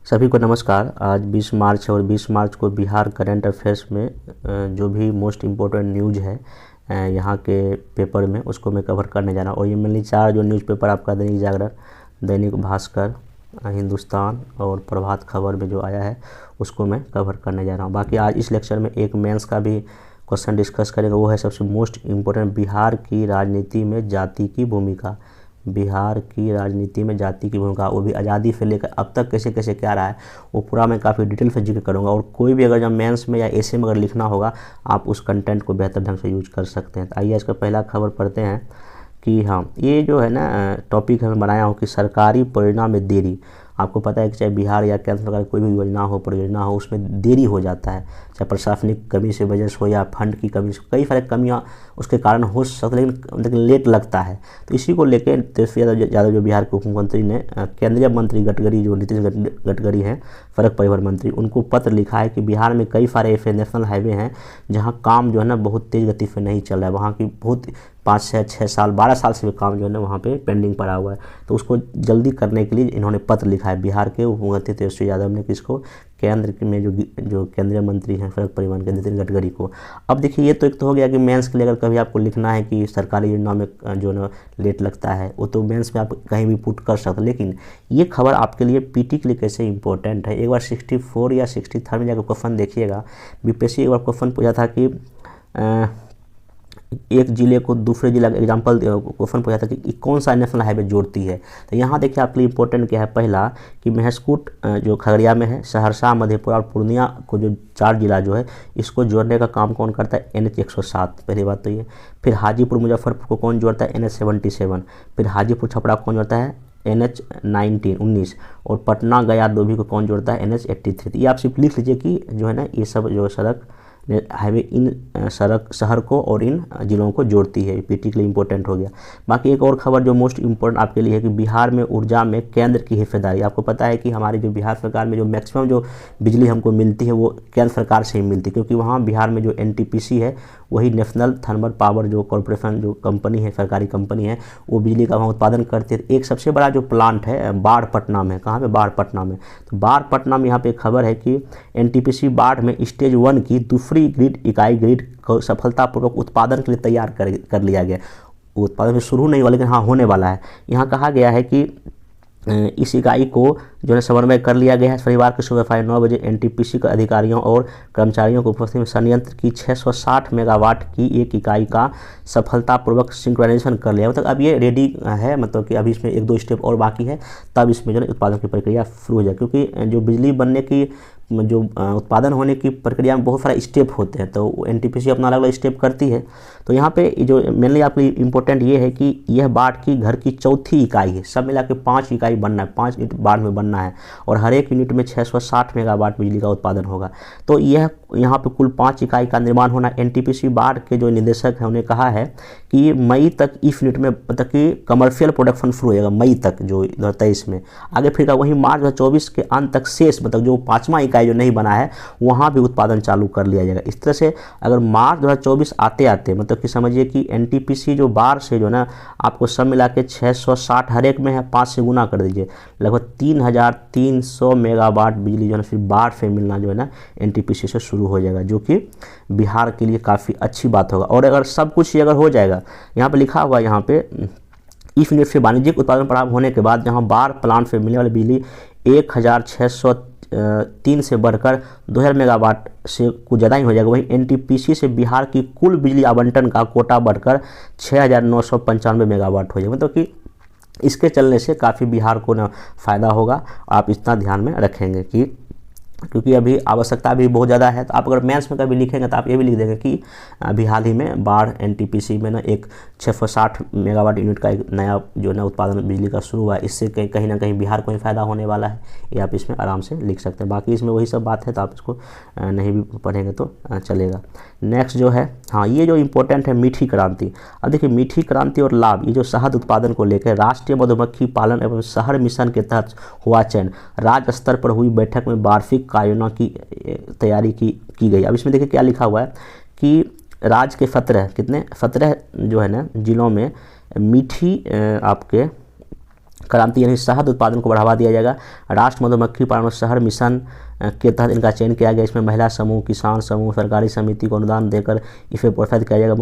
सभी को नमस्कार। आज 20 मार्च है और 20 मार्च को बिहार करंट अफेयर्स में जो भी मोस्ट इम्पोर्टेंट न्यूज़ है यहाँ के पेपर में उसको मैं कवर करने जा रहा हूँ। और ये मेनली 4 जो न्यूज़पेपर आपका दैनिक जागरण, दैनिक भास्कर, हिंदुस्तान और प्रभात खबर में जो आया है उसको मैं कवर करने जा रहा हूँ। बाकी आज इस लेक्चर में एक मेंस का भी क्वेश्चन डिस्कस करेंगे, वो है सबसे मोस्ट इम्पोर्टेंट, बिहार की राजनीति में जाति की भूमिका। बिहार की राजनीति में जाति की भूमिका, वो भी आज़ादी से लेकर अब तक कैसे कैसे क्या रहा है, वो पूरा मैं काफ़ी डिटेल से जिक्र करूँगा। और कोई भी अगर जब मेंस में या एसे में अगर लिखना होगा, आप उस कंटेंट को बेहतर ढंग से यूज कर सकते हैं। तो आइए इसका पहला खबर पढ़ते हैं कि हाँ, ये जो है ना टॉपिक मैं बनाया हूँ कि सरकारी परियोजना में देरी। आपको पता है कि चाहे बिहार या केंद्र सरकार कोई भी योजना हो, परियोजना हो, उसमें देरी हो जाता है, चाहे प्रशासनिक कमी से वजह से हो या फंड की कमी से, कई सारे कमियां उसके कारण हो सकती है, लेकिन लेट लगता है। तो इसी को लेकर तेजस्वी यादव जो बिहार के उप मुख्यमंत्री ने केंद्रीय मंत्री गडकरी, जो नितिन गडकरी हैं, सड़क परिवहन मंत्री, उनको पत्र लिखा है कि बिहार में कई सारे ऐसे नेशनल हाईवे हैं जहाँ काम जो है ना बहुत तेज़ गति से नहीं चल रहा है, वहाँ की बहुत 5 से 6 साल 12 साल से भी काम जो है ना वहाँ पे पेंडिंग पड़ा हुआ है। तो उसको जल्दी करने के लिए इन्होंने पत्र लिखा है बिहार के उप मुख्यमंत्री तेजस्वी यादव ने, किसको, केंद्र में जो केंद्रीय मंत्री हैं सड़क परिवहन के, नितिन गडकरी को। अब देखिए, ये तो एक तो हो गया कि मेंस के लिए अगर कभी आपको लिखना है कि सरकारी योजना में जो ना लेट लगता है, वो तो मेंस में आप कहीं भी पुट कर सकते हैं। लेकिन ये खबर आपके लिए पीटी के लिए कैसे इंपॉर्टेंट है, एक बार 64 या 63 में जाकर क्वेश्चन देखिएगा। बीपीएससी एक बार क्वेश्चन पूछा था कि एक जिले को दूसरे जिला का एग्जाम्पल क्वेश्चन पूछा था कि कौन सा नेशनल हाईवे जोड़ती है। तो यहाँ देखिए आपके लिए इंपॉर्टेंट क्या है, पहला कि महसकूट जो खगड़िया में है, सहरसा, मधेपुरा और पूर्णिया को जो 4 जिला जो है इसको जोड़ने का काम कौन करता है, NH 107, पहली बात तो ये। फिर हाजीपुर मुजफ्फरपुर को कौन जोड़ता है, NH 77। फिर हाजीपुर छपरा कौन जोड़ता है, NH 19। और पटना गया दोभी को कौन जोड़ता है, NH 83। ये आप सिर्फ लिख लीजिए कि जो है ना ये सब जो सड़क हाईवे इन शहर को और इन जिलों को जोड़ती है। पीटी के लिए इंपॉर्टेंट हो गया। बाकी एक और खबर जो मोस्ट इम्पोर्टेंट आपके लिए है कि बिहार में ऊर्जा में केंद्र की हिस्सेदारी। आपको पता है कि हमारी जो बिहार सरकार में जो मैक्सिमम जो बिजली हमको मिलती है वो केंद्र सरकार से ही मिलती है, क्योंकि वहाँ बिहार में जो NTPC है, वही नेशनल थर्मल पावर जो कॉरपोरेशन जो कंपनी है, सरकारी कंपनी है, वो बिजली का वहाँ उत्पादन करती है। एक सबसे बड़ा जो प्लांट है बाढ़पट्टनम में, कहाँ पे, बाढ़पट्टनम में। तो बाढ़पट्टनम यहाँ पे खबर है कि NTPC बाढ़ में स्टेज 1 की दूसरी ग्रिड इकाई ग्रिड को सफलतापूर्वक उत्पादन के लिए तैयार कर लिया गया। उत्पादन शुरू नहीं हुआ लेकिन हाँ होने वाला है। यहाँ कहा गया है कि इस इकाई को जो है समन्वय कर लिया गया है। शनिवार की सुबह 9 बजे NTPC के अधिकारियों और कर्मचारियों को उपस्थिति में संयंत्र की 660 मेगावाट की एक इकाई का सफलतापूर्वक सिंक्रोनाइजेशन कर लिया। मतलब अब ये रेडी है, मतलब कि अभी इसमें 1-2 स्टेप और बाकी है, तब इसमें जो है उत्पादन की प्रक्रिया शुरू हो जाए। क्योंकि जो बिजली बनने की जो उत्पादन होने की प्रक्रिया में बहुत सारे स्टेप होते हैं, तो NTPC अपना अलग अलग स्टेप करती है। तो यहाँ पे जो मेनली आपके इम्पोर्टेंट ये है कि यह बाढ़ की घर की चौथी इकाई है। सब मिला के 5 इकाई बनना है, 5 यूनिट बाढ़ में बनना है, और हर एक यूनिट में 660 मेगावाट बिजली का उत्पादन होगा। तो यह यहाँ पे कुल 5 इकाई का निर्माण होना। NTPC बाढ़ के जो निदेशक हैं उन्होंने कहा है कि मई तक इस यूनिट में मतलब कि कमर्शियल प्रोडक्शन शुरू हो जाएगा, मई तक जो 2023 में। आगे फिर वहीं मार्च 2024 के अंत तक शेष मतलब जो 5वां इकाई जो नहीं बना है वहाँ भी उत्पादन चालू कर लिया जाएगा। इस तरह से अगर मार्च 2024 आते आते मतलब कि समझिए कि NTPC जो बाढ़ से जो ना आपको सब मिला के 660 हर एक में है, 5 से गुना कर दीजिए, लगभग 3300 मेगावाट बिजली जो है फिर बाढ़ से मिलना जो है ना NTPC से शुरू हो जाएगा, जो कि बिहार के लिए काफ़ी अच्छी बात होगा। और अगर सब कुछ अगर हो जाएगा, यहाँ पे लिखा हुआ, यहाँ पे इस यूनिट से वाणिज्यिक उत्पादन प्रारंभ होने के बाद जहाँ बाढ़ प्लांट से मिलने वाली बिजली 1603 से बढ़कर 2000 मेगावाट से कुछ ज़्यादा ही हो जाएगा। वहीं NTPC से बिहार की कुल बिजली आवंटन का कोटा बढ़कर 6995 मेगावाट हो जाएगा। मतलब कि इसके चलने से काफ़ी बिहार को ना फ़ायदा होगा। आप इतना ध्यान में रखेंगे कि क्योंकि अभी आवश्यकता भी बहुत ज़्यादा है। तो आप अगर मेंस में कभी लिखेंगे तो आप ये भी लिख देंगे कि अभी हाल ही में बाढ़ NTPC में ना एक 660 मेगावाट यूनिट का एक नया जो ना उत्पादन बिजली का शुरू हुआ है। इससे कहीं ना कहीं बिहार को ही फ़ायदा होने वाला है। ये आप इसमें आराम से लिख सकते हैं। बाकी इसमें वही सब बात है, तो आप इसको नहीं भी पढ़ेंगे तो चलेगा। नेक्स्ट जो है, हाँ, ये जो इम्पोर्टेंट है मीठी क्रांति। अब देखिए, मीठी क्रांति और लाभ, ये जो शहद उत्पादन को लेकर राष्ट्रीय मधुमक्खी पालन एवं शहर मिशन के तहत हुआ चयन, राज्य स्तर पर हुई बैठक में वार्षिक कार्योजना की तैयारी की गई। अब इसमें देखिए क्या लिखा हुआ है कि राज्य के 17 जो है ना जिलों में मीठी आपके क्रांति यानी शहद उत्पादन को बढ़ावा दिया जाएगा। राष्ट्र मधुमक्खी पालन शहर मिशन के तहत इनका चयन किया गया। इसमें महिला समूह, किसान समूह, सरकारी समिति को अनुदान देकर इसे प्रोत्साहित किया जाएगा।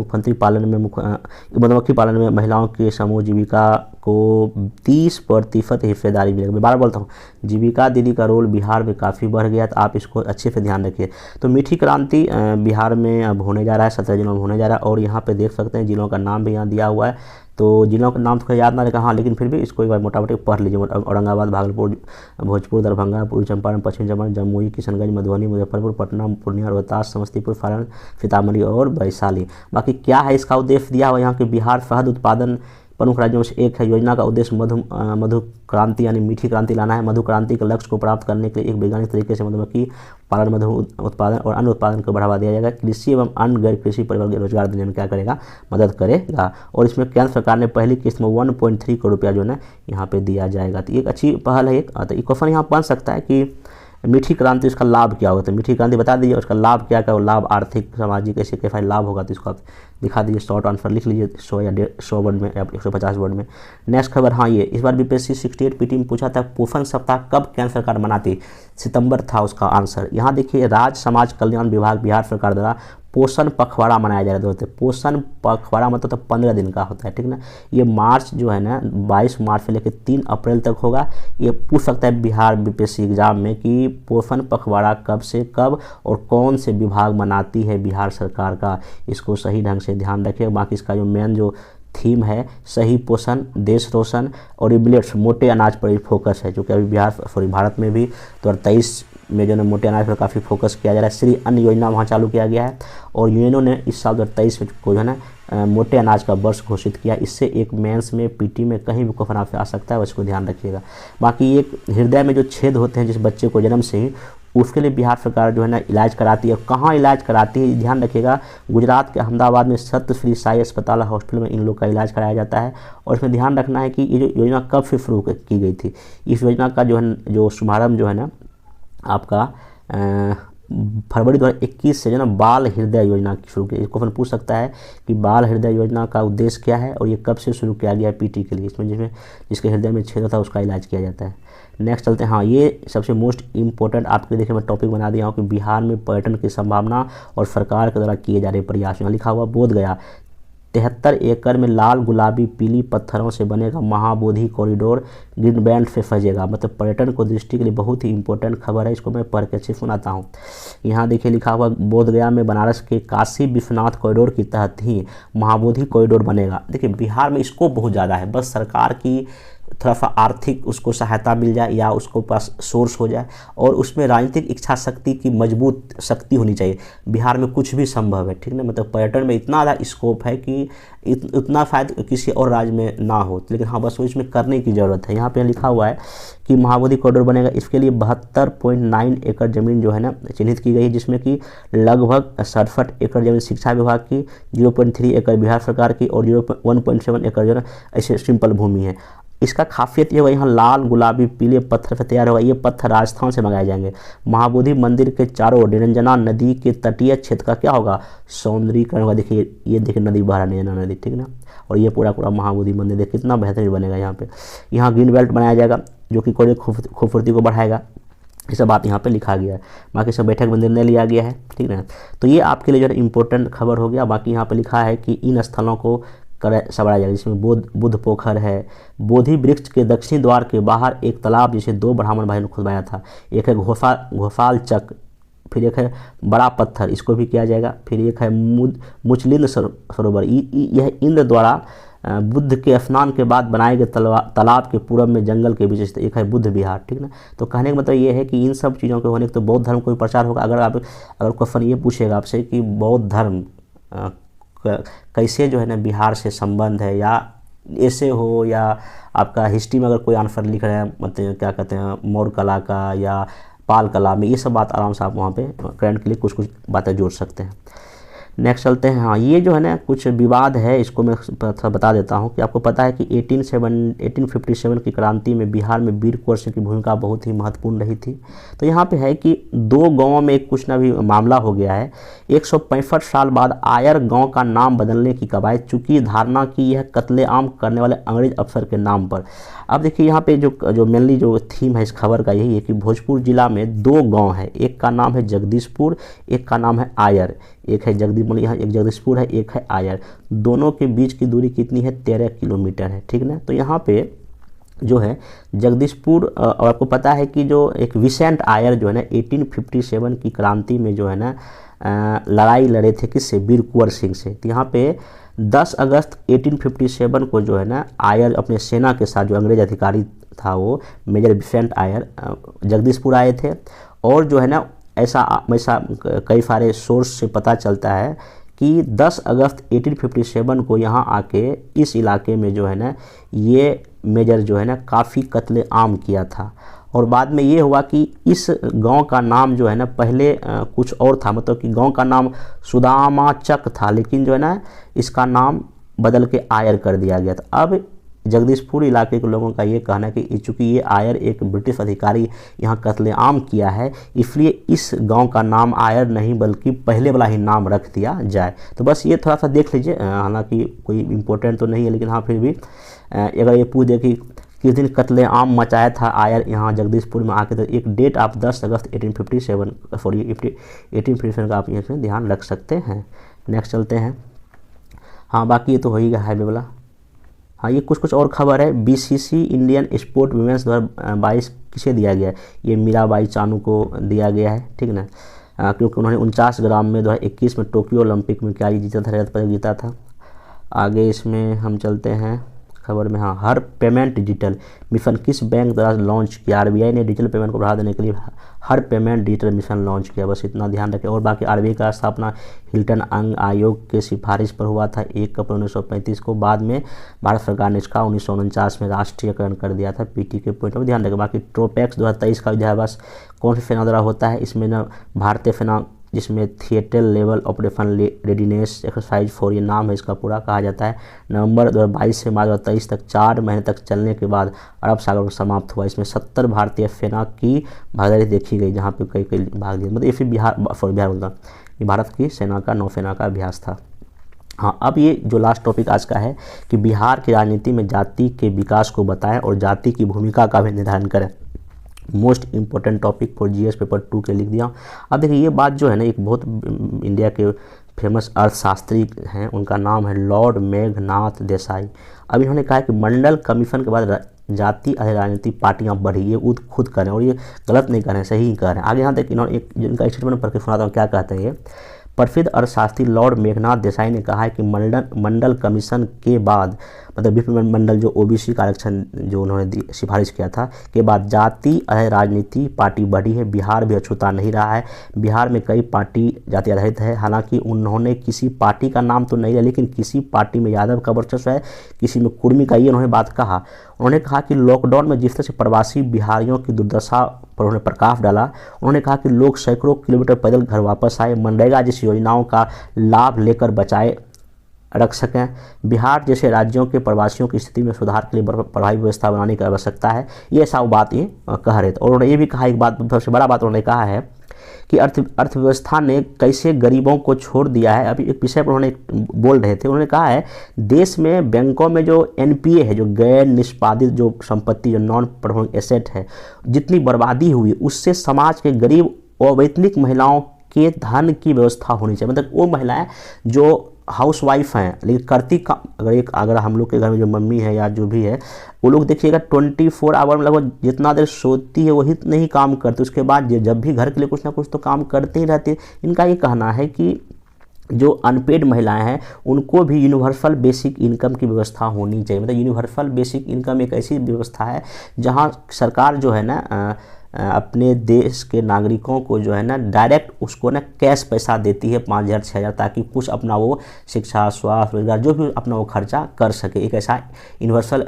मधुमक्खी पालन में महिलाओं के समूह जीविका को 30% हिस्सेदारी मिलेगी। मैं बार बोलता हूँ, जीविका दीदी का रोल बिहार में काफ़ी बढ़ गया, तो आप इसको अच्छे से ध्यान रखिए। तो मीठी क्रांति बिहार में अब होने जा रहा है, 17 जिलों में होने जा रहा है। और यहाँ पे देख सकते हैं जिलों का नाम भी यहाँ दिया हुआ है। तो जिलों का नाम तो याद ना रखा, हाँ, लेकिन फिर भी इसको एक बार मोटा मोटी पढ़ लीजिए। औरंगाबाद, भागलपुर, भोजपुर, दरभंगा, पूर्वी चंपारण, पश्चिम चंपारण, जमुई, किशनगंज, मधुबनी, मुजफ्फरपुर, पटना, पूर्णिया, रोहतास, समस्तीपुर, सारण, सीतामढ़ी और वैशाली। बाकी क्या है इसका उद्देश्य दिया हुआ यहाँ के बिहार शहद उत्पादन प्रमुख राज्यों में से एक है। योजना का उद्देश्य मधु क्रांति यानी मीठी क्रांति लाना है। मधु क्रांति के लक्ष्य को प्राप्त करने के लिए एक वैज्ञानिक तरीके से मधुमक्खी पालन, मधु उत्पादन और अन्य उत्पादन को बढ़ावा दिया जाएगा। कृषि एवं अन्य गैर कृषि परिवार के रोजगार देने में क्या करेगा, मदद करेगा। और इसमें केंद्र सरकार ने पहली किस्त में 1.3 करोड़ रुपया जो है ना यहाँ पे दिया जाएगा। तो एक अच्छी पहल है। एक तो क्वेश्चन यहाँ बन सकता है कि मीठी क्रांति उसका लाभ क्या होगा। तो मीठी क्रांति बता दीजिए, उसका लाभ क्या क्या, लाभ आर्थिक, सामाजिक, ऐसे कैसा लाभ होगा, तो इसको आप दिखा दीजिए। शॉर्ट आंसर लिख लीजिए 100 या 150 वर्ड में या 150 वर्ड में। नेक्स्ट खबर, हाँ, ये इस बार बीपीएससी 68 पीटी में पूछा था पोषण सप्ताह कब केंद्र सरकार मनाती। सितंबर था उसका आंसर। यहाँ देखिए, राज्य समाज कल्याण विभाग बिहार सरकार द्वारा पोषण पखवाड़ा मनाया जा रहा है दोस्तों। पोषण पखवाड़ा मतलब तो 15 दिन का होता है, ठीक ना। ये मार्च जो है ना 22 मार्च से लेकर 3 अप्रैल तक होगा। ये पूछ सकता है बिहार बीपीएससी एग्जाम में कि पोषण पखवाड़ा कब से कब और कौन से विभाग मनाती है बिहार सरकार का। इसको सही ढंग से ध्यान रखिए। बाकी इसका जो मेन जो थीम है, सही पोषण, देश रोशन और मिलेट्स, मोटे अनाज पर फोकस है, जो कि अभी भारत में भी 2023 में जो है मोटे अनाज पर काफ़ी फोकस किया जा रहा है। श्री अन्न योजना वहाँ चालू किया गया है और यूएनओ ने इस साल 2023 में को जो है ना मोटे अनाज का वर्ष घोषित किया। इससे एक मेंस में, पीटी में कहीं भी क्वेश्चन आपसे आ सकता है, उसको ध्यान रखिएगा। बाकी एक हृदय में जो छेद होते हैं जिस बच्चे को जन्म से ही, उसके लिए बिहार सरकार जो है ना इलाज कराती है। और कहाँ इलाज कराती है ध्यान रखिएगा, गुजरात के अहमदाबाद में सत्य श्री साई अस्पताल हॉस्पिटल में इन लोग का इलाज कराया जाता है। और इसमें ध्यान रखना है कि ये जो योजना कब से शुरू की गई थी। इस योजना का जो शुभारंभ जो है ना आपका फरवरी 2021 से जो ना बाल हृदय योजना शुरू की। क्वेश्चन पूछ सकता है कि बाल हृदय योजना का उद्देश्य क्या है और ये कब से शुरू किया गया पीटी के लिए। इसमें जिसके हृदय में छेद होता है उसका इलाज किया जाता है। नेक्स्ट चलते हैं, हाँ, ये सबसे मोस्ट इंपॉर्टेंट आपके लिए देखिए मैं टॉपिक बना दिया हूँ कि बिहार में पर्यटन की संभावना और सरकार के द्वारा किए जा रहे प्रयास। यहाँ लिखा हुआ बोध गया 73 एकड़ में लाल गुलाबी पीली पत्थरों से बनेगा महाबोधि कॉरिडोर, ग्रीन बेल्ट से सजेगा। मतलब पर्यटन को दृष्टि के लिए बहुत ही इंपॉर्टेंट खबर है। इसको मैं पढ़ के अच्छे सुनाता हूँ। यहाँ देखिए लिखा हुआ बोध गया में बनारस के काशी विश्वनाथ कॉरिडोर के तहत ही महाबोधि कॉरिडोर बनेगा। देखिए बिहार में स्कोप बहुत ज़्यादा है, बस सरकार की थोड़ा सा आर्थिक उसको सहायता मिल जाए या उसको पास सोर्स हो जाए और उसमें राजनीतिक इच्छा शक्ति की मजबूत शक्ति होनी चाहिए। बिहार में कुछ भी संभव है, ठीक ना। मतलब पर्यटन में इतना ज़्यादा स्कोप है कि उतना शायद किसी और राज्य में ना हो, लेकिन हाँ बस वो इसमें करने की ज़रूरत है। यहाँ पे लिखा हुआ है कि महाबोधि कॉरिडोर बनेगा। इसके लिए 72.9 एकड़ ज़मीन जो है ना चिन्हित की गई है, जिसमें कि लगभग 67 एकड़ ज़मीन शिक्षा विभाग की, 0.3 एकड़ बिहार सरकार की और 1.7 एकड़ जो है ना ऐसे सिंपल भूमि है। इसका खासियत ये होगा यहाँ लाल गुलाबी पीले पत्थर से तैयार होगा। ये पत्थर राजस्थान से मंगाए जाएंगे। महाबोधि मंदिर के चारों ओर निरंजना नदी के तटीय क्षेत्र का क्या होगा, सौंदर्यीकरण होगा। देखिए ये देखिए नदी बह रहा है, निरंजना नदी, ठीक ना। और ये पूरा महाबोधि मंदिर देखिए कितना बेहतरीन बनेगा। यहाँ पे यहाँ ग्रीन बेल्ट बनाया जाएगा जो कि कॉरिडोर खूबसूरती को बढ़ाएगा। ये सब बात यहाँ पे लिखा गया है। बाकी सब बैठक में निर्णय लिया गया है, ठीक ना। तो ये आपके लिए जो है इंपॉर्टेंट खबर हो गया। बाकी यहाँ पे लिखा है कि इन स्थलों को संवारा जाएगा, जिसमें बुद्ध पोखर है। बोधि वृक्ष के दक्षिणी द्वार के बाहर एक तालाब जिसे 2 ब्राह्मण भाइयों ने खुदवाया था। एक है घोसाल चक, फिर एक है बड़ा पत्थर, इसको भी किया जाएगा। फिर एक है मुचलिंद सरोवर, यह इंद्र द्वारा बुद्ध के स्नान के बाद बनाए गए तालाब के पूर्व में जंगल के बीच। एक है बुद्ध विहार, ठीक ना। तो कहने का मतलब ये है कि इन सब चीज़ों के होने के तो बौद्ध धर्म को भी प्रचार होगा। अगर क्वेश्चन ये पूछेगा आपसे कि बौद्ध धर्म कैसे जो है ना बिहार से संबंध है, या ऐसे हो या आपका हिस्ट्री में अगर कोई आंसर लिख रहे हैं, मतलब क्या कहते हैं मौर्य कला का या पाल कला में, ये सब बात आराम से आप वहाँ पे करंट के लिए कुछ बातें जोड़ सकते हैं। नेक्स्ट चलते हैं। हाँ, ये जो है ना कुछ विवाद है, इसको मैं थोड़ा बता देता हूँ कि आपको पता है कि 1857 की क्रांति में बिहार में वीर कुंवर सिंह की भूमिका बहुत ही महत्वपूर्ण रही थी। तो यहाँ पे है कि दो गांवों में कुछ ना भी मामला हो गया है। 165 साल बाद आयर गांव का नाम बदलने की कवायद, चूंकि धारणा की यह कत्लेआम करने वाले अंग्रेज अफसर के नाम पर। अब देखिए यहाँ पे जो मेनली जो थीम है इस खबर का यही है कि भोजपुर जिला में दो गांव है, एक का नाम है जगदीशपुर, एक का नाम है आयर। एक है जगदीश, यहाँ एक जगदीशपुर है, एक है आयर। दोनों के बीच की दूरी कितनी है? 13 किलोमीटर है, ठीक ना। तो यहाँ पे जो है जगदीशपुर, और आपको पता है कि जो एक विसेंट आयर जो है ना 1857 की क्रांति में जो है ना लड़ाई लड़े थे किससे? वीर कुंवर सिंह से। तो यहाँ पे 10 अगस्त 1857 को जो है ना आयर अपने सेना के साथ, जो अंग्रेज अधिकारी था वो मेजर विसेंट आयर, जगदीशपुर आए थे। और जो है ना ऐसा कई सारे सोर्स से पता चलता है कि 10 अगस्त 1857 को यहाँ आके इस इलाके में जो है ना ये मेजर जो है ना काफ़ी कत्लेआम किया था। और बाद में ये हुआ कि इस गांव का नाम जो है ना पहले कुछ और था, मतलब कि गांव का नाम सुदामाचक था, लेकिन जो है ना इसका नाम बदल के आयर कर दिया गया था। अब जगदीशपुर इलाके के लोगों का ये कहना है कि चूँकि ये आयर एक ब्रिटिश अधिकारी यहाँ कत्लेआम किया है, इसलिए इस गांव का नाम आयर नहीं बल्कि पहले वाला ही नाम रख दिया जाए। तो बस ये थोड़ा सा देख लीजिए, हालांकि कोई इम्पोर्टेंट तो नहीं है, लेकिन हाँ फिर भी अगर ये पूछ दे कि किस दिन कत्लेआम मचाया था आयर यहाँ जगदीशपुर में आके, तो एक डेट आप 10 अगस्त 1857 का आप इसमें ध्यान रख सकते हैं। नेक्स्ट चलते हैं। हाँ, बाकी ये तो हो ही गया हाईवे वाला। हाँ, ये कुछ और खबर है। बीसीसी इंडियन स्पोर्ट वुमेंस 2022 किसे दिया गया है? ये मीराबाई चानू को दिया गया है, ठीक ना, क्योंकि उन्होंने 49 ग्राम में 2021 में टोक्यो ओलंपिक में क्या जीता था? रजत पदक जीता था। आगे इसमें हम चलते हैं खबर में। हाँ, हर पेमेंट डिजिटल मिशन किस बैंक द्वारा लॉन्च किया? आरबीआई ने डिजिटल पेमेंट को बढ़ावा देने के लिए हर पेमेंट डिजिटल मिशन लॉन्च किया, बस इतना ध्यान रखें। और बाकी आरबीआई का स्थापना हिल्टन अंग आयोग के सिफारिश पर हुआ था 1 अप्रैल 1935 को। बाद में भारत सरकार ने इसका 1949 में राष्ट्रीयकरण कर दिया था। पीटी के पॉइंट में ध्यान रखें। बाकी ट्रोपैक्स 2023 का विद्याभ्यास कौन से सेना द्वारा होता है? इसमें ना भारतीय सेना, जिसमें theatre level operation readiness exercise 4 ये नाम है इसका पूरा, कहा जाता है। नवंबर 2022 से मार्च 2023 तक 4 महीने तक चलने के बाद अरब सागर में समाप्त हुआ। इसमें 70 भारतीय सेना की भागीदारी देखी गई, जहाँ पे कई भाग लिए, मतलब ये फिर बिहार बोलता, ये भारत की सेना का, नौसेना का अभ्यास था। हाँ, अब ये जो लास्ट टॉपिक आज का है कि बिहार की राजनीति में जाति के विकास को बताएं और जाति की भूमिका का भी निर्धारण करें। Most important topic for GS paper 2 के लिख दिया। अब देखिए ये बात जो है ना, एक बहुत इंडिया के फेमस अर्थशास्त्री हैं, उनका नाम है लॉर्ड मेघनाथ देसाई। अब इन्होंने कहा कि मंडल कमीशन के बाद जाति राजनीतिक पार्टियां बढ़ी, ये खुद कर रहे हैं और ये गलत नहीं कर रहे हैं, सही कर रहे हैं। आगे यहाँ तक इन्होंने एक जिनका स्टेटमेंट पढ़ के सुनाता हूँ क्या कहते हैं ये। प्रसिद्ध अर्थशास्त्री लॉर्ड मेघनाथ देसाई ने कहा है कि मंडल कमीशन के बाद, मतलब विपिन मंडल जो ओबीसी का आरक्षण जो उन्होंने सिफारिश किया था के बाद जाति राजनीति पार्टी बढ़ी है। बिहार भी अछूता नहीं रहा है। बिहार में कई पार्टी जाति आधारित है। हालांकि उन्होंने किसी पार्टी का नाम तो नहीं लिया, लेकिन किसी पार्टी में यादव का वर्चस्व है, किसी में कुर्मी का, ये उन्होंने बात कहा। उन्होंने कहा कि लॉकडाउन में जिस तरह से प्रवासी बिहारियों की दुर्दशा पर उन्होंने प्रकाश डाला। उन्होंने कहा कि लोग सैकड़ों किलोमीटर पैदल घर वापस आए, मनरेगा जैसी योजनाओं का लाभ लेकर बचाए रख सकें। बिहार जैसे राज्यों के प्रवासियों की स्थिति में सुधार के लिए प्रभावी व्यवस्था बनाने की आवश्यकता है, ये ऐसा वो बात ये कह रहे थे। और उन्होंने ये भी कहा, एक बात सबसे बड़ा बात उन्होंने कहा है कि अर्थव्यवस्था ने कैसे गरीबों को छोड़ दिया है। अभी एक विषय पर उन्होंने बोल रहे थे, उन्होंने कहा है देश में बैंकों में जो एनपीए है, जो गैर निष्पादित जो संपत्ति, जो नॉन परफॉर्मिंग एसेट है, जितनी बर्बादी हुई, उससे समाज के गरीब अवैतनिक महिलाओं के धन की व्यवस्था होनी चाहिए। मतलब वो महिलाएं जो हाउस वाइफ हैं लेकिन करती का, अगर हम लोग के घर में जो मम्मी है या जो भी है, वो लोग देखिएगा 24 आवर में लगभग जितना देर सोती है वही नहीं काम करती, उसके बाद जब भी घर के लिए कुछ ना कुछ तो काम करते ही रहते। इनका ये कहना है कि जो अनपेड महिलाएं हैं उनको भी यूनिवर्सल बेसिक इनकम की व्यवस्था होनी चाहिए। मतलब यूनिवर्सल बेसिक इनकम एक ऐसी व्यवस्था है जहां सरकार जो है ना अपने देश के नागरिकों को जो है ना डायरेक्ट उसको ना कैश पैसा देती है 5,000 6,000, ताकि कुछ अपना वो शिक्षा, स्वास्थ्य, रोजगार जो भी अपना वो खर्चा कर सके। एक ऐसा यूनिवर्सल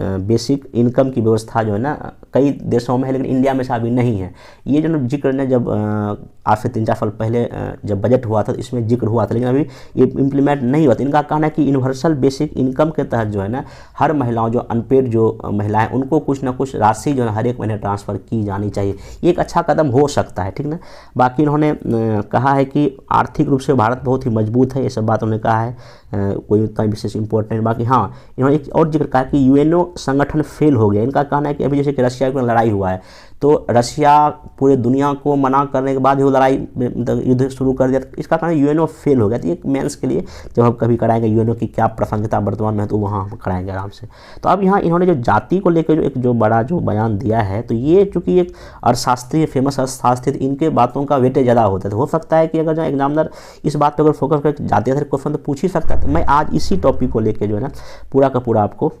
बेसिक इनकम की व्यवस्था जो है ना कई देशों में है, लेकिन इंडिया में ऐसा अभी नहीं है। ये जो जिक्र ने जब आज से 3-4 साल पहले जब बजट हुआ था तो इसमें जिक्र हुआ था, लेकिन अभी ये इम्प्लीमेंट नहीं हुआ था। इनका कहना है कि यूनिवर्सल बेसिक इनकम के तहत जो है ना हर महिलाओं, जो अनपेड जो महिलाएं, उनको कुछ ना कुछ राशि जो है हर एक महीने ट्रांसफ़र की जानी चाहिए। ये एक अच्छा कदम हो सकता है, ठीक ना। बाकी इन्होंने कहा है कि आर्थिक रूप से भारत बहुत ही मजबूत है, ये सब बात उन्होंने कहा है, कोई उतना विशेष इंपॉर्टेंट। बाकी हाँ, इन्होंने एक और जिक्र कहा कि यूएनओ संगठन फेल हो गया। इनका कहना है कि अभी जैसे कि रशिया में लड़ाई हुआ है, तो रशिया पूरे दुनिया को मना करने के बाद ही वो लड़ाई मतलब युद्ध शुरू कर दिया, तो इसका कारण यूएनओ फेल हो गया। तो ये मेंस के लिए जब हम कभी कराएंगे यूएनओ की क्या प्रासंगिकता वर्तमान में है, तो वहाँ हम कराएंगे आराम से। तो अब यहाँ इन्होंने जो जाति को लेकर जो एक जो बड़ा जो बयान दिया है, तो ये चूँकि एक अर्थशास्त्री, फेमस अर्थशास्त्री, इनके बातों का वेटेज ज़्यादा होता है। तो हो सकता है कि अगर जो एग्जामिनर इस बात पर अगर फोकस करके जाति आधारित क्वेश्चन तो पूछ ही सकता है। तो मैं आज इसी टॉपिक को लेकर जो है ना पूरा का पूरा आपको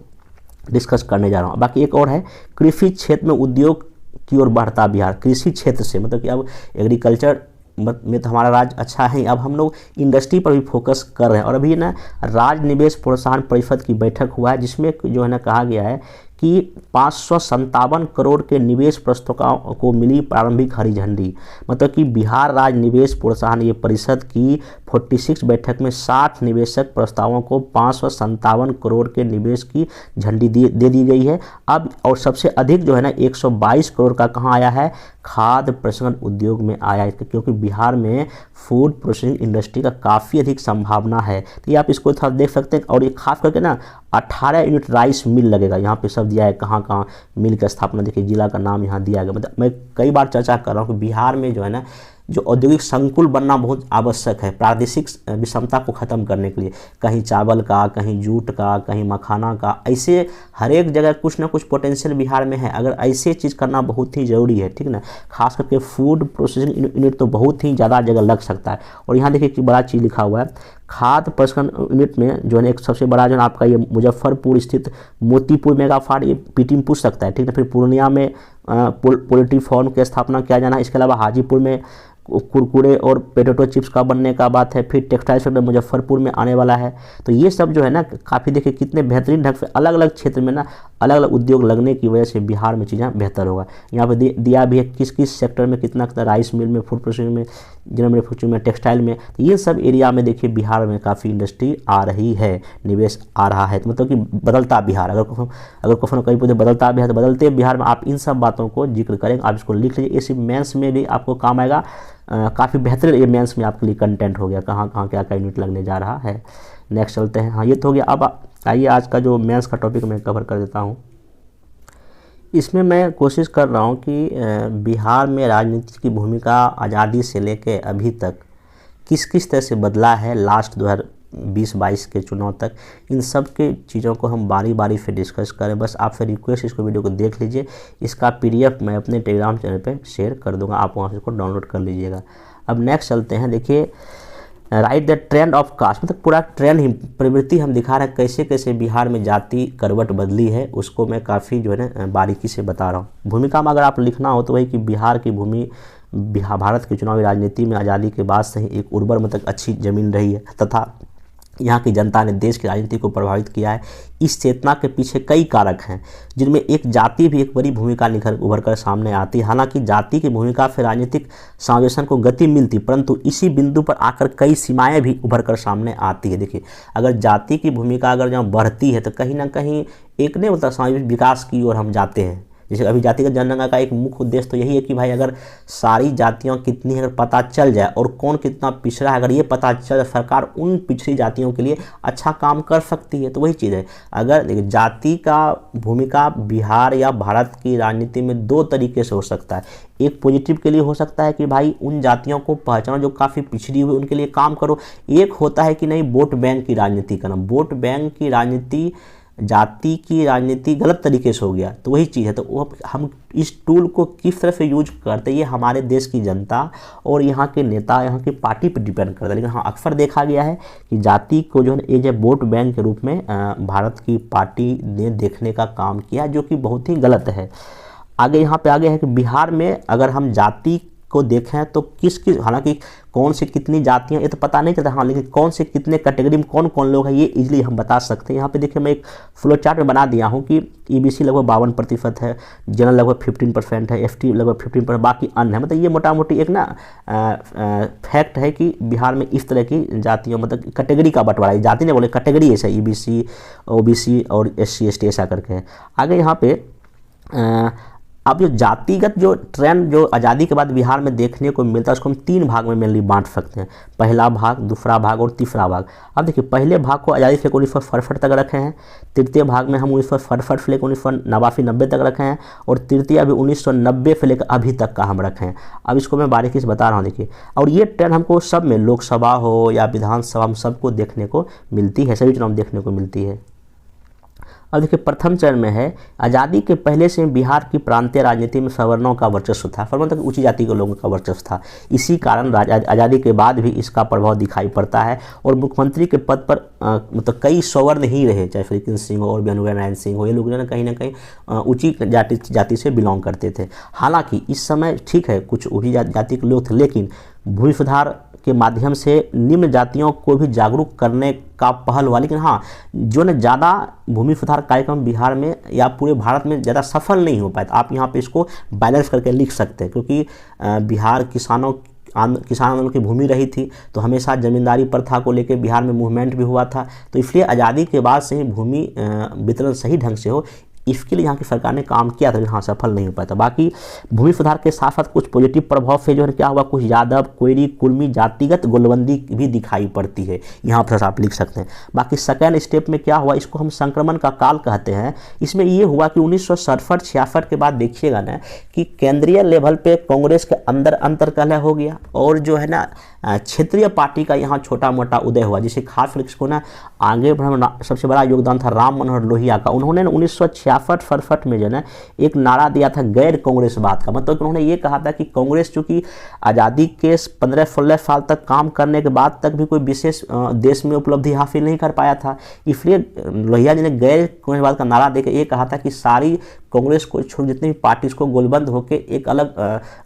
डिस्कस करने जा रहा हूँ। बाकी एक और है, कृषि क्षेत्र में उद्योग की ओर बढ़ता बिहार। कृषि क्षेत्र से मतलब कि अब एग्रीकल्चर में तो हमारा राज्य अच्छा है, अब हम लोग इंडस्ट्री पर भी फोकस कर रहे हैं। और अभी ना राज्य निवेश प्रोत्साहन परिषद की बैठक हुआ है, जिसमें जो है ना कहा गया है कि 557 करोड़ के निवेश प्रस्तावों को मिली प्रारंभिक हरी झंडी। मतलब कि बिहार राज्य निवेश प्रोत्साहन ये परिषद की 46 बैठक में 60 निवेशक प्रस्तावों को 557 करोड़ के निवेश की झंडी दे दी गई है। अब और सबसे अधिक जो है ना 122 करोड़ का कहाँ आया है, खाद्य प्रसंस्करण उद्योग में आया है, क्योंकि बिहार में फूड प्रोसेसिंग इंडस्ट्री का काफ़ी अधिक संभावना है। तो ये आप इसको थोड़ा देख सकते हैं। और ये खास करके ना 18 यूनिट राइस मिल लगेगा, यहाँ पे सब दिया है कहाँ कहाँ मिल की स्थापना, देखिए जिला का नाम यहाँ दिया गया। मतलब मैं कई बार चर्चा कर रहा हूँ कि बिहार में जो है ना जो औद्योगिक संकुल बनना बहुत आवश्यक है प्रादेशिक विषमता को ख़त्म करने के लिए। कहीं चावल का, कहीं जूट का, कहीं मखाना का, ऐसे हर एक जगह कुछ ना कुछ पोटेंशियल बिहार में है। अगर ऐसे चीज़ करना बहुत ही ज़रूरी है, ठीक ना। खास करके फूड प्रोसेसिंग यूनिट तो बहुत ही ज़्यादा जगह लग सकता है। और यहाँ देखिए कि बड़ा चीज़ लिखा हुआ है, खाद्य प्रसंस्करण यूनिट में जो है एक सबसे बड़ा जो है आपका ये मुजफ्फरपुर स्थित मोतीपुर मेगा फार्म, ये पीटी में पूछ सकता है, ठीक है। फिर पूर्णिया में पोल्ट्री फार्म की स्थापना किया जाना है। इसके अलावा हाजीपुर में कुरकुरे और पोटैटो चिप्स का बनने का बात है। फिर टेक्सटाइल सेक्टर मुजफ्फरपुर में आने वाला है। तो ये सब जो है ना काफ़ी देखिए कितने बेहतरीन ढंग से अलग अलग क्षेत्र में ना अलग अलग उद्योग लगने की वजह से बिहार में चीज़ें बेहतर होगा। यहाँ पे दिया भी है किस किस सेक्टर में कितना कितना, राइस मिल में, फूड प्रोसेसिंग में, जनरल मैन्युफैक्चरिंग में, टेक्सटाइल में। तो ये सब एरिया में देखिए बिहार में काफ़ी इंडस्ट्री आ रही है, निवेश आ रहा है। तो मतलब कि बदलता बिहार, अगर क्वेश्चन कहीं पूछे बदलता बिहार, तो बदलते बिहार में आप इन सब बातों को जिक्र करेंगे। आप इसको लिख लीजिए, इसी मेंस में भी आपको काम आएगा। काफ़ी बेहतरीन ये मेंस में आपके लिए कंटेंट हो गया, कहाँ कहाँ क्या क्या यूनिट लगने जा रहा है। नेक्स्ट चलते हैं। हाँ, ये तो हो गया। अब आइए आज का जो मेंस का टॉपिक मैं कवर कर देता हूँ। इसमें मैं कोशिश कर रहा हूँ कि बिहार में राजनीति की भूमिका आज़ादी से लेकर अभी तक किस किस तरह से बदला है, लास्ट 2020-22 के चुनाव तक, इन सब के चीज़ों को हम बारी बारी से डिस्कस करें। बस आपसे रिक्वेस्ट, इसको वीडियो को देख लीजिए। इसका PDF मैं अपने टेलीग्राम चैनल पे शेयर कर दूंगा, आप वहाँ से इसको डाउनलोड कर लीजिएगा। अब नेक्स्ट चलते हैं। देखिए, write the trend of caste, मतलब पूरा ट्रेंड ही, प्रवृत्ति हम दिखा रहे हैं कैसे कैसे बिहार में जाति करवट बदली है, उसको मैं काफ़ी जो है ना बारीकी से बता रहा हूँ। भूमिका में अगर आप लिखना हो तो वही कि बिहार की भूमि भारत की चुनावी राजनीति में आज़ादी के बाद से ही एक उर्वर मतलब अच्छी जमीन रही है, तथा यहाँ की जनता ने देश की राजनीति को प्रभावित किया है। इस चेतना के पीछे कई कारक हैं, जिनमें एक जाति भी एक बड़ी भूमिका उभर कर सामने आती है। हालांकि जाति की भूमिका से राजनीतिक समावेशन को गति मिलती, परंतु इसी बिंदु पर आकर कई सीमाएं भी उभर कर सामने आती है। देखिए, अगर जाति की भूमिका अगर जहाँ बढ़ती है तो कहीं ना कहीं एक नहीं होता सामाजिक विकास की ओर हम जाते हैं। जैसे अभी जातिगत जनगणना का एक मुख्य उद्देश्य तो यही है कि भाई अगर सारी जातियां कितनी है अगर पता चल जाए और कौन कितना पिछड़ा है, अगर ये पता चल जाए, सरकार उन पिछड़ी जातियों के लिए अच्छा काम कर सकती है। तो वही चीज़ है। अगर देखिए, जाति का भूमिका बिहार या भारत की राजनीति में दो तरीके से हो सकता है। एक पॉजिटिव के लिए हो सकता है कि भाई उन जातियों को पहचानो जो काफ़ी पिछड़ी हुई, उनके लिए काम करो। एक होता है कि नहीं, वोट बैंक की राजनीति करना। वोट बैंक की राजनीति, जाति की राजनीति गलत तरीके से हो गया। तो वही चीज़ है। तो वो हम इस टूल को किस तरह से यूज करते हैं, ये हमारे देश की जनता और यहाँ के नेता, यहाँ की पार्टी पर डिपेंड करता है। लेकिन हाँ, अक्सर देखा गया है कि जाति को जो है एज ए वोट बैंक के रूप में भारत की पार्टी ने देखने का काम किया, जो कि बहुत ही गलत है। आगे यहाँ पे आगे है कि बिहार में अगर हम जाति को देखें तो किस हालांकि कौन से कितनी जातियां ये तो पता नहीं चलता, हाँ लेकिन कौन से कितने कैटेगरी में कौन कौन लोग हैं ये इजीली हम बता सकते हैं। यहाँ पे देखिए मैं एक फ्लो चार्ट में बना दिया हूँ कि ईबीसी लगभग 52% है, जनरल लगभग 15% है, एसटी लगभग 15%, बाकी अन्य है। मतलब ये मोटा मोटी एक ना फैक्ट है कि बिहार में इस तरह की जातियों मतलब कैटेगरी का बंटवारा, जाति नहीं बोले कैटेगरी ऐसा ईबीसी, ओबीसी और एससी एसटी ऐसा करके है। आगे यहाँ पे अब जो जातिगत जो ट्रेंड जो आज़ादी के बाद बिहार में देखने को मिलता है उसको हम 3 भाग में मेनली बांट सकते हैं, पहला भाग, दूसरा भाग और तीसरा भाग। अब देखिए पहले भाग को आज़ादी से 1967 तक रखे हैं, तृतीय भाग में हम 1967 से लेकर 1989 तक रखे हैं और तृतीय अभी 1990 से लेकर अभी तक का हम रखे हैं। अब इसको मैं बारीकी से बता रहा हूँ देखिए, और ये ट्रेंड हमको सब में लोकसभा हो या विधानसभा में सबको देखने को मिलती है, सभी चुनाव में देखने को मिलती है। अब देखिए प्रथम चरण में है आज़ादी के पहले से बिहार की प्रांतीय राजनीति में सवर्णों का वर्चस्व था, सवर्णों तक ऊंची जाति के लोगों का वर्चस्व था। इसी कारण आज़ादी के बाद भी इसका प्रभाव दिखाई पड़ता है और मुख्यमंत्री के पद पर मतलब कई सवर्ण ही रहे, चाहे फ्रीकिन सिंह हो और बेनुगा नारायण सिंह हो, ये लोग ना कहीं ऊंची जाति से बिलोंग करते थे। हालांकि इस समय ठीक है कुछ ऊंची जाति के लोग थे, लेकिन भूमि सुधार के माध्यम से निम्न जातियों को भी जागरूक करने का पहल हुआ। लेकिन हाँ जो न ज़्यादा भूमि सुधार कार्यक्रम बिहार में या पूरे भारत में ज़्यादा सफल नहीं हो पाया, आप यहाँ पे इसको बैलेंस करके लिख सकते हैं, क्योंकि बिहार किसान आंदोलन की भूमि रही थी तो हमेशा जमींदारी प्रथा को लेकर बिहार में मूवमेंट भी हुआ था, तो इसलिए आज़ादी के बाद से ही भूमि वितरण सही ढंग से हो इसके लिए यहाँ की सरकार ने काम किया था, लेकिन हाँ सफल नहीं हो पाया था। बाकी भूमि सुधार के साथ साथ कुछ पॉजिटिव प्रभाव से जो है क्या हुआ, कुछ यादव, कोयरी, कुर्मी जातिगत गोलबंदी भी दिखाई पड़ती है, यहाँ पर आप लिख सकते हैं। बाकी सेकेंड स्टेप में क्या हुआ, इसको हम संक्रमण का काल कहते हैं। इसमें ये हुआ कि 1967-66 के बाद देखिएगा ना कि केंद्रीय लेवल पे कांग्रेस के अंदर अंतर्कलह हो गया और जो है ना क्षेत्रीय पार्टी का यहाँ छोटा मोटा उदय हुआ, जिसे खास कर इसको ना आगे बढ़ाना सबसे बड़ा योगदान था राम मनोहर लोहिया का। उन्होंने 1966-67 में जो है ना एक नारा दिया था गैर कांग्रेसवाद का, मतलब उन्होंने ये कहा था कि कांग्रेस चूंकि आज़ादी के 15-16 साल तक काम करने के बाद तक भी कोई विशेष देश में उपलब्धि हासिल नहीं कर पाया था, इसलिए लोहिया जी ने गैर कांग्रेसवाद का नारा देकर ये कहा था कि सारी कांग्रेस को छोड़ जितनी भी पार्टीज को गोलबंद होकर एक अलग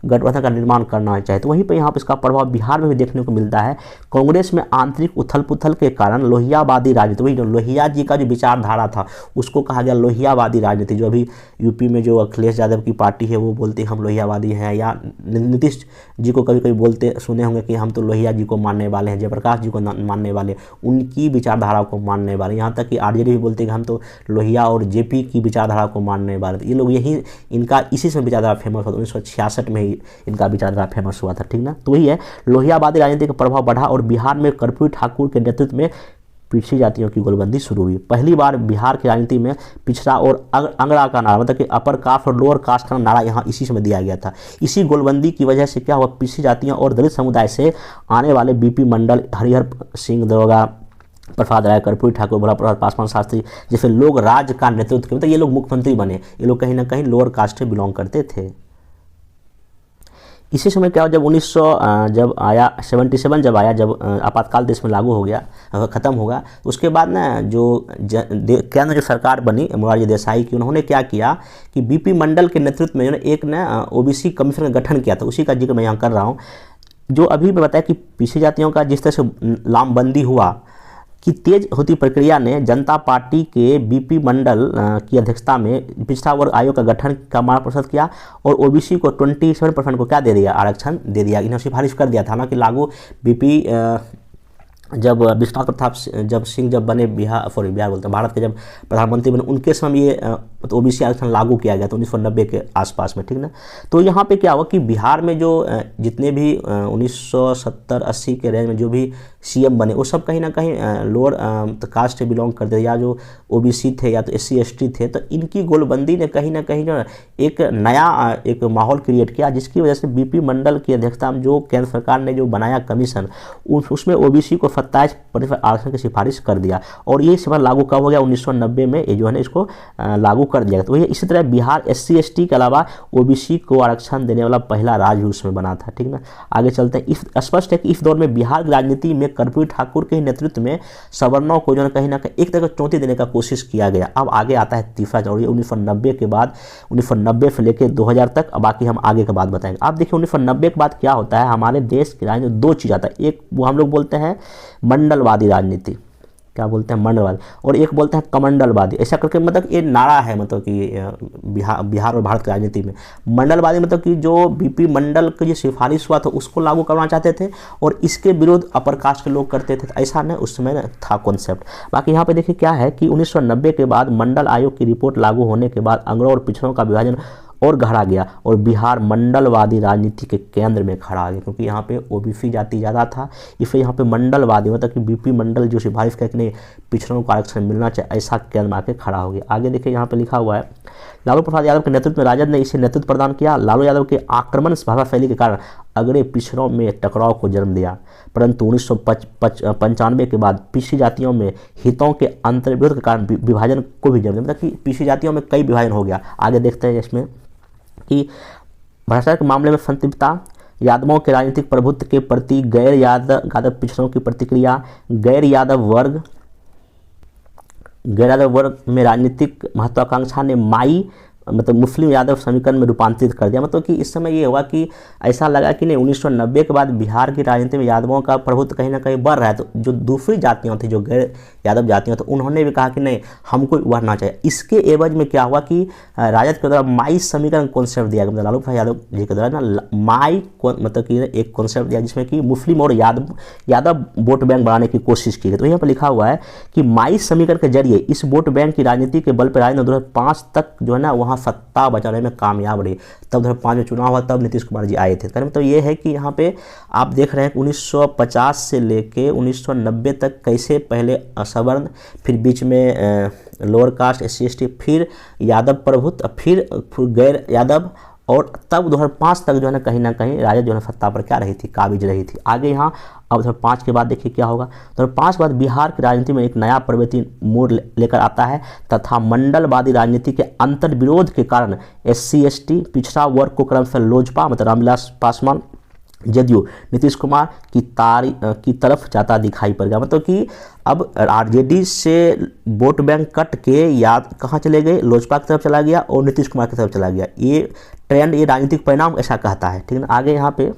गठबंधन का निर्माण करना चाहिए। तो वहीं पर यहाँ पर इसका प्रभाव बिहार में भी देखने को मिलता है। कांग्रेस में आंतरिक उथल पुथल के कारण लोहियावादी राजनीति, वही जो लोहिया जी का जो विचारधारा था उसको कहा गया लोहियावादी राजनीति, जो अभी यूपी में जो अखिलेश यादव की पार्टी है वो बोलते हैं हम लोहियावादी हैं, या नीतीश जी को कभी कभी बोलते सुने होंगे कि हम तो लोहिया जी को मानने वाले हैं, जयप्रकाश जी को मानने वाले, उनकी विचारधारा को मानने वाले, यहाँ तक कि आरजेडी भी बोलते हैं कि हम तो लोहिया और जेपी की विचारधारा को मानने वाले। ये लोग यही इनका इसी से विचारधारा फेमस हुआ था, 1966 में ही इनका विचारधारा फेमस हुआ था, ठीक ना। तो वही है लोहियावादी राजनीति का प्रभाव बढ़ा और बिहार में कर्पूरी ठाकुर के नेतृत्व में पिछड़ी जातियों की गोलबंदी शुरू हुई। पहली बार बिहार की राजनीति में पिछड़ा और अंगड़ा का नारा, मतलब कि अपर कास्ट और लोअर कास्ट का नारा यहाँ इसी समय दिया गया था। इसी गोलबंदी की वजह से क्या हुआ, पिछड़ी जातियों और दलित समुदाय से आने वाले बीपी मंडल, हरिहर सिंह दरोगा, प्रसाद राय, कर्पूरी ठाकुर, भोला प्रसाद पासवान शास्त्री जैसे लोग राज्य का नेतृत्व किया, मतलब ये लोग मुख्यमंत्री बने, ये लोग कहीं ना कहीं लोअर कास्ट से बिलोंग करते थे। इसी समय क्या हुआ, जब 1900 जब आया 77 जब आया, जब आपातकाल देश में लागू हो गया, ख़त्म होगा, तो उसके बाद ना जो केंद्र जो सरकार बनी मोरारजी देसाई की, उन्होंने क्या किया कि बीपी मंडल के नेतृत्व में एक ना ओबीसी कमीशन का गठन किया था, उसी का जिक्र मैं यहाँ कर रहा हूँ। जो अभी मैं बताया कि पिछड़ी जातियों का जिस तरह से लामबंदी हुआ कि तेज होती प्रक्रिया ने जनता पार्टी के बीपी मंडल की अध्यक्षता में पिछड़ा वर्ग आयोग का गठन का मांग प्रस्तुत किया और ओबीसी को 27% को क्या दे दिया, आरक्षण दे दिया, इन्हें सिफारिश कर दिया था। हालांकि लागू बीपी जब विश्वनाथ प्रताप सिंह जब बने बिहार बोलते हैं भारत के जब प्रधानमंत्री बने, उनके समय ये ओबीसी आरक्षण लागू किया गया था 1990 के आसपास में, ठीक ना। तो यहाँ पे क्या हुआ कि बिहार में जो जितने भी 1970-80 के रेंज में जो भी सीएम बने वो सब कहीं ना कहीं लोअर कास्ट से बिलोंग करते थे, या जो ओबीसी थे या तो एससी एसटी थे। तो इनकी गोलबंदी ने कहीं ना कहीं जो एक नया एक माहौल क्रिएट किया, जिसकी वजह से बीपी मंडल की अध्यक्षता में जो केंद्र सरकार ने जो बनाया कमीशन, उसमें ओबीसी को 27% आरक्षण की सिफारिश कर दिया और ये सिफारिश लागू कब हो गया, 1990 में ये जो है ना इसको लागू कर दिया। तो ये इसी तरह बिहार एससी एसटी के अलावा ओबीसी को आरक्षण देने वाला पहला राज्य उसमें बना था, ठीक ना। आगे चलते हैं। स्पष्ट है कि इस दौर में बिहार की राजनीति में कर्पूरी ठाकुर के नेतृत्व में सवर्णों को जो है कहीं ना कहीं एक तरह की चुनौती देने का कोशिश किया गया। अब आगे आता है तीसरा चरण 1990 के बाद, 1990 से लेकर 2000 तक। अब बाकी हम आगे के बाद बताएंगे। आप देखिए 1990 के बाद क्या होता है, हमारे देश की राजनीति 2 चीज़ आता है। एक वो हम लोग बोलते हैं मंडलवादी राजनीति, क्या बोलते हैं मंडलवादी, और एक बोलते हैं कमंडलवादी। ऐसा करके मतलब ये नारा है, मतलब कि बिहार और भारत की राजनीति में मंडलवादी मतलब कि जो बीपी मंडल की जो सिफारिश हुआ था उसको लागू करना चाहते थे और इसके विरोध अपर कास्ट के लोग करते थे। ऐसा नहीं उस समय था कॉन्सेप्ट। बाकी यहाँ पे देखिए क्या है कि 1990 के बाद मंडल आयोग की रिपोर्ट लागू होने के बाद अंगड़ों और पिछड़ों का विभाजन और गहरा गया और बिहार मंडलवादी राजनीति के केंद्र में खड़ा आ गया, क्योंकि यहाँ पे ओबीसी जाति ज़्यादा था, इसलिए यहाँ पे मंडलवादी मतलब कि बीपी मंडल जो सिफारिश करके पिछड़ों को आरक्षण मिलना चाहिए, ऐसा केंद्र में आके खड़ा हो गया। आगे देखिए यहाँ पे लिखा हुआ है लालू प्रसाद यादव के नेतृत्व में राजद ने इसे नेतृत्व प्रदान किया। लालू यादव के आक्रमण भाषा शैली के कारण अगड़े पिछड़ों में टकराव को जन्म दिया, परंतु 1995 के बाद पिछड़ी जातियों में हितों के अंतर्विरोध के कारण विभाजन को भी जन्म दिया, मतलब कि पिछड़ी जातियों में कई विभाजन हो गया। आगे देखते हैं इसमें कि भ्रष्टाचार के मामले में संतृप्तता, यादवों के राजनीतिक प्रभुत्व के प्रति गैर यादव पिछड़ों की प्रतिक्रिया, गैर यादव वर्ग में राजनीतिक महत्वाकांक्षा ने माई मतलब मुस्लिम यादव समीकरण में रूपांतरित कर दिया। मतलब कि इस समय ये हुआ कि ऐसा लगा कि नहीं 1990 के बाद बिहार की राजनीति में यादवों का प्रभुत्व कहीं ना कहीं बढ़ रहा है, तो जो दूसरी जातियां थी जो गैर यादव जातियां थी उन्होंने भी कहा कि नहीं हमको उभरना चाहिए। इसके एवज में क्या हुआ कि राजद के द्वारा माई समीकरण कॉन्सेप्ट दिया गया, मतलब लालू प्रसाद यादव जी के द्वारा ना माई मतलब कि एक कॉन्सेप्ट दिया जिसमें कि मुस्लिम और यादव वोट बैंक बढ़ाने की कोशिश की गई। तो यहाँ पर लिखा हुआ है कि माई समीकरण के जरिए इस वोट बैंक की राजनीति के बल पर राजद ने 2005 तक जो है ना वहाँ सत्ता बचाने में कामयाब रही। तब 2005 में चुनाव हुआ, तब नीतीश कुमार जी आए थे। कहने मतलब ये है कि यहाँ पे आप देख रहे हैं 1950 से लेके 1990 तक कैसे पहले असवर्ण, फिर बीच में लोअर कास्ट SC ST, फिर यादव प्रभुत्व, फिर गैर यादव, और तब 2005 तक जो है ना कहीं राजद जो है सत्ता पर क्या रही थी, काबिज रही थी। आगे यहाँ अब 2005 के बाद देखिए क्या होगा। 2005 के बाद बिहार की राजनीति में एक नया प्रवृत्ति मोड़ लेकर आता है तथा मंडलवादी राजनीति के अंतर विरोध के कारण SC ST पिछड़ा वर्ग को क्रमशः लोजपा मतलब रामविलास पासवान जदयू नीतीश कुमार की तरफ जाता दिखाई पड़ गया। मतलब कि अब RJD से वोट बैंक कट के याद कहाँ चले गए, लोजपा की तरफ चला गया और नीतीश कुमार की तरफ चला गया। ये ट्रेंड, ये राजनीतिक परिणाम ऐसा कहता है, ठीक है ना। आगे यहाँ पे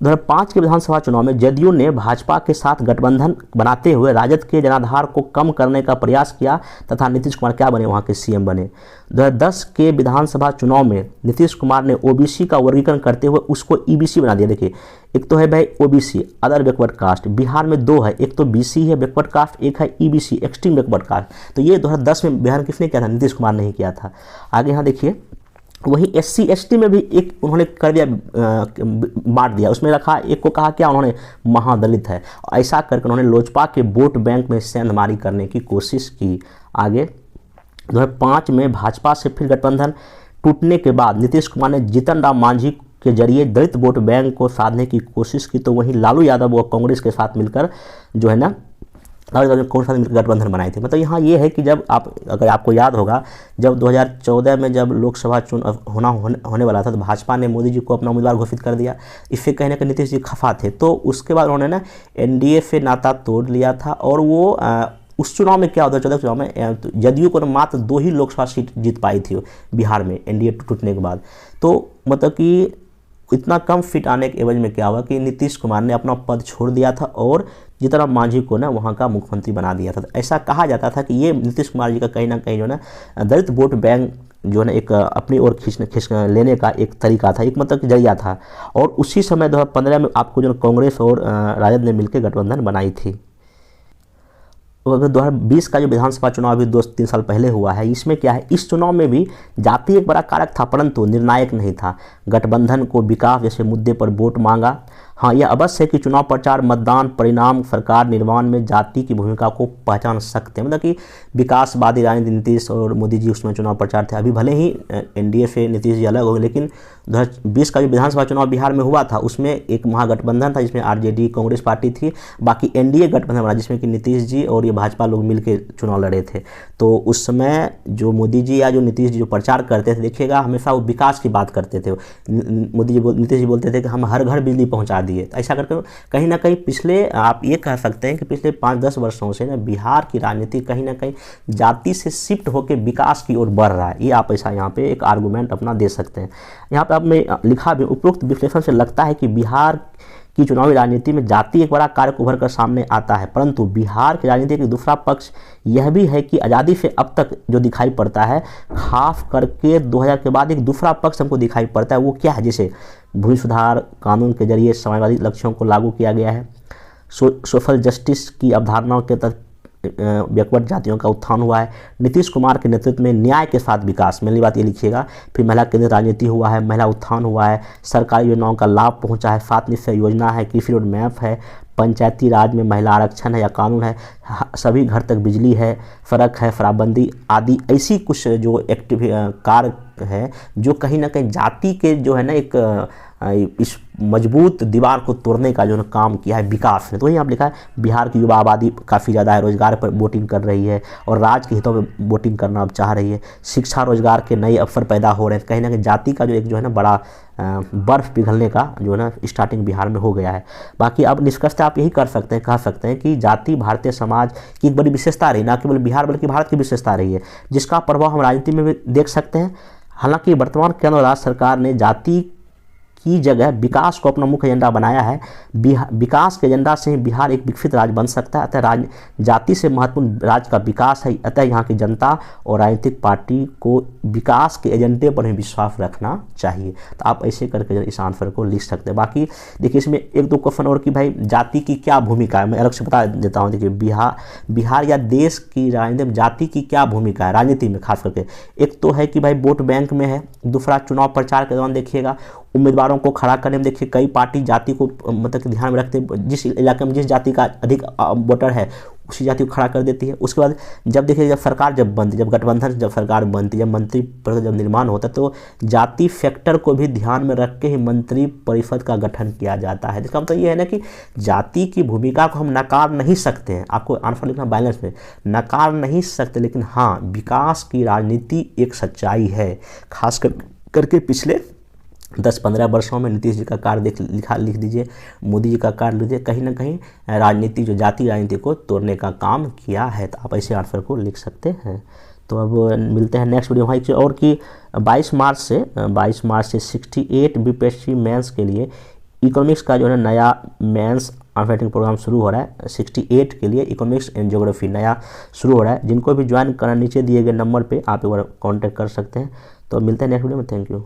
2005 के विधानसभा चुनाव में जदयू ने भाजपा के साथ गठबंधन बनाते हुए राजद के जनाधार को कम करने का प्रयास किया तथा नीतीश कुमार क्या बने, वहाँ के CM बने। 2010 के विधानसभा चुनाव में नीतीश कुमार ने OBC का वर्गीकरण करते हुए उसको EBC बना दिया। देखिए एक तो है भाई OBC other backward caste, Bihar में 2 है, एक तो BC है बैकवर्ड कास्ट, एक है EBC एक्सट्रीम बैकवर्ड कास्ट। तो ये 2010 में बिहार किसने किया था, नीतीश कुमार ने ही किया था। आगे यहाँ देखिए वहीं SC ST में भी एक उन्होंने कर दिया, बांट दिया, उसमें रखा एक को कहा क्या उन्होंने महादलित है। ऐसा करके उन्होंने लोजपा के वोट बैंक में सेंधमारी करने की कोशिश की। आगे 2005 में भाजपा से फिर गठबंधन टूटने के बाद नीतीश कुमार ने जीतन राम मांझी के जरिए दलित वोट बैंक को साधने की कोशिश की। तो वहीं लालू यादव व कांग्रेस के साथ मिलकर जो है ना गठबंधन बनाए थे। मतलब यहाँ ये है कि जब अगर आपको याद होगा जब 2014 में जब लोकसभा चुनाव होने वाला था तो भाजपा ने मोदी जी को अपना उम्मीदवार घोषित कर दिया। इससे कहीं ना कहीं नीतीश जी खफा थे, तो उसके बाद उन्होंने ना NDA से नाता तोड़ लिया था। और वो उस चुनाव में क्या होता है, 2014 चुनाव में जदयू को मात्र 2 ही लोकसभा सीट जीत पाई थी बिहार में NDA टूटने के बाद। तो मतलब कि इतना कम सीट आने के एवज में क्या हुआ कि नीतीश कुमार ने अपना पद छोड़ दिया था और जीतन राम मांझी को ना वहाँ का मुख्यमंत्री बना दिया था। तो ऐसा कहा जाता था कि ये नीतीश कुमार जी का कहीं ना कहीं जो है ना दलित वोट बैंक जो है ना एक अपनी ओर खींच लेने का एक तरीका था, एक मतलब कि जरिया था। और उसी समय 2015 में आपको जो कांग्रेस और राजद ने मिलकर गठबंधन बनाई थी। 2020 का जो विधानसभा चुनाव अभी 2-3 साल पहले हुआ है, इसमें क्या है, इस चुनाव में भी जाति एक बड़ा कारक था परंतु निर्णायक नहीं था। गठबंधन को विकास जैसे मुद्दे पर वोट मांगा। हाँ, यह अवश्य है कि चुनाव प्रचार, मतदान, परिणाम, सरकार निर्माण में जाति की भूमिका को पहचान सकते हैं। मतलब कि विकासवादी राजनीति नीतीश और मोदी जी उसमें चुनाव प्रचार थे। अभी भले ही NDA से नीतीश जी अलग हो गए, लेकिन 2020 का जो विधानसभा चुनाव बिहार में हुआ था उसमें एक महागठबंधन था जिसमें RJD कांग्रेस पार्टी थी, बाकी NDA गठबंधन बना जिसमें कि नीतीश जी और ये भाजपा लोग मिलकर चुनाव लड़े थे। तो उस समय जो मोदी जी या जो नीतीश जी जो प्रचार करते थे, देखिएगा हमेशा वो विकास की बात करते थे। नीतीश जी बोलते थे कि हम हर घर बिजली पहुँचा दिए। तो ऐसा करके कहीं ना कहीं पिछले आप ये कह सकते हैं कि पिछले 5-10 वर्षों से ना बिहार की राजनीति कहीं ना कहीं जाति से शिफ्ट होकर विकास की ओर बढ़ रहा है। ये आप ऐसा यहाँ पे एक आर्गूमेंट अपना दे सकते हैं। यहाँ पे आपने लिखा भी, उपरोक्त विश्लेषण से लगता है कि बिहार की चुनावी राजनीति में जाति एक बड़ा कारक उभर कर सामने आता है, परंतु बिहार की राजनीति का दूसरा पक्ष यह भी है कि आज़ादी से अब तक जो दिखाई पड़ता है, खास करके 2000 के बाद एक दूसरा पक्ष हमको दिखाई पड़ता है। वो क्या है? जैसे भूमि सुधार कानून के जरिए समाजवादी लक्ष्यों को लागू किया गया है, सोशल जस्टिस की अवधारणाओं के तहत बैकवर्ड जातियों का उत्थान हुआ है, नीतीश कुमार के नेतृत्व में न्याय के साथ विकास, पहली बात ये लिखिएगा, फिर महिला केंद्रित राजनीति हुआ है, महिला उत्थान हुआ है, सरकारी योजनाओं का लाभ पहुंचा है, 7 निश्चय योजना है, कृषि रोड मैप है, पंचायती राज में महिला आरक्षण है या कानून है, सभी घर तक बिजली है, सड़क है, शराबबंदी आदि ऐसी कुछ जो एक्टिव कार्य है जो कहीं ना कहीं जाति के जो है ना एक इस मजबूत दीवार को तोड़ने का जो है काम किया है विकास ने। तो वहीं आप लिखा है बिहार की युवा आबादी काफ़ी ज़्यादा है, रोजगार पर वोटिंग कर रही है और राज्य के हितों में वोटिंग करना अब चाह रही है, शिक्षा रोजगार के नए अवसर पैदा हो रहे हैं। कहीं ना कहीं जाति का जो एक जो है ना बड़ा बर्फ पिघलने का जो है ना स्टार्टिंग बिहार में हो गया है। बाकी अब निष्कर्ष आप यही कर सकते हैं, कह सकते हैं कि जाति भारतीय समाज की एक बड़ी विशेषता रही, ना केवल बिहार बल्कि भारत की विशेषता रही है, जिसका प्रभाव हम राजनीति में भी देख सकते हैं। हालांकि वर्तमान केंद्र और राज्य सरकार ने जाति की जगह विकास को अपना मुख्य एजेंडा बनाया है। विकास के एजेंडा से ही बिहार एक विकसित राज्य बन सकता है। अतः जाति से महत्वपूर्ण राज्य का विकास है। अतः यहाँ की जनता और राजनीतिक पार्टी को विकास के एजेंडे पर ही विश्वास रखना चाहिए। तो आप ऐसे करके इस आंसर को लिख सकते हैं। बाकी देखिए इसमें 1-2 क्वेश्चन और कि भाई जाति की क्या भूमिका है, मैं अलग से बता देता हूँ। देखिए बिहार या देश की राजनीति में जाति की क्या भूमिका है राजनीति में खास करके, एक तो है कि भाई वोट बैंक में है, दूसरा चुनाव प्रचार के दौरान देखिएगा उम्मीदवारों को खड़ा करने में देखिए कई पार्टी जाति को मतलब ध्यान में रखते हैं, जिस इलाके में जिस जाति का अधिक वोटर है उसी जाति को खड़ा कर देती है। उसके बाद जब देखिए जब सरकार जब बनती, जब गठबंधन जब सरकार बनती, जब मंत्री परिषद जब निर्माण होता है तो जाति फैक्टर को भी ध्यान में रख के ही मंत्री परिषद का गठन किया जाता है। जिसका मतलब ये है ना कि जाति की भूमिका को हम नकार नहीं सकते हैं, आपको आंसर लिखना बैलेंस में, नकार नहीं सकते, लेकिन हाँ विकास की राजनीति एक सच्चाई है। खास करके पिछले 10-15 वर्षों में नीतीश जी का कार्य लिख दीजिए, मोदी जी का कार्य लीजिए, कहीं ना कहीं राजनीति जो जाति राजनीति को तोड़ने का काम किया है। तो आप ऐसे आंसर को लिख सकते हैं। तो अब मिलते हैं नेक्स्ट वीडियो भाई। और कि 22 मार्च से 68 बीपीएससी मेंस के लिए इकोनॉमिक्स का जो है नया मेंस ऑनलाइन प्रोग्राम शुरू हो रहा है। 68 के लिए इकोनॉमिक्स एंड ज्योग्राफी नया शुरू हो रहा है। जिनको भी ज्वाइन करना नीचे दिए गए नंबर पे आप एक बार कॉन्टैक्ट कर सकते हैं। तो मिलते हैं नेक्स्ट वीडियो में। Thank you.